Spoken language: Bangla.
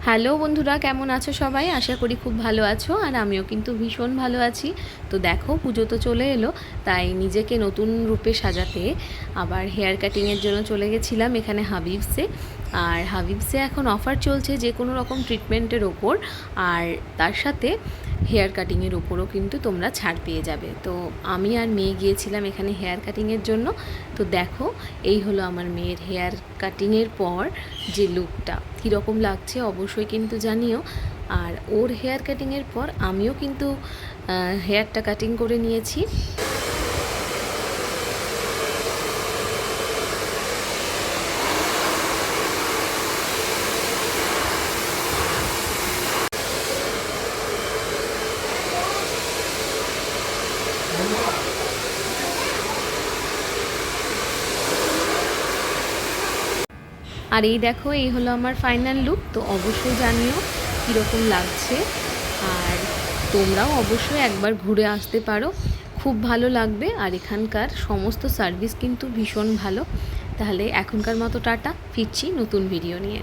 হ্যালো বন্ধুরা, কেমন আছো সবাই? আশা করি খুব ভালো আছো, আর আমিও কিন্তু ভীষণ ভালো আছি। তো দেখো, পুজো তো চলে এলো, তাই নিজেকে নতুন রূপে সাজাতে আবার হেয়ার কাটিংয়ের জন্য চলে গেছিলাম এখানে হাবিবসে। আর হাবিবসে এখন অফার চলছে যে কোনো রকম ট্রিটমেন্টের ওপর, আর তার সাথে হেয়ার কাটিংয়ের ওপরও কিন্তু তোমরা ছাড় পেয়ে যাবে। তো আমি আর মেয়ে গিয়েছিলাম এখানে হেয়ার কাটিংয়ের জন্য। তো দেখো, এই হলো আমার মেয়ের হেয়ার কাটিংয়ের পর যে লুকটা, কীরকম লাগছে অবশ্যই কিন্তু জানিও। আর ওর হেয়ার কাটিংয়ের পর আমিও কিন্তু হেয়ারটা কাটিং করে নিয়েছি। আর এই দেখো, এই হলো আমার ফাইনাল লুক। তো অবশ্যই জানিও কীরকম লাগছে, আর তোমরাও অবশ্যই একবার ঘুরে আসতে পারো, খুব ভালো লাগবে। আর এখানকার সমস্ত সার্ভিস কিন্তু ভীষণ ভালো। তাহলে এখনকার মতো টাটা, ফিরছি নতুন ভিডিও নিয়ে।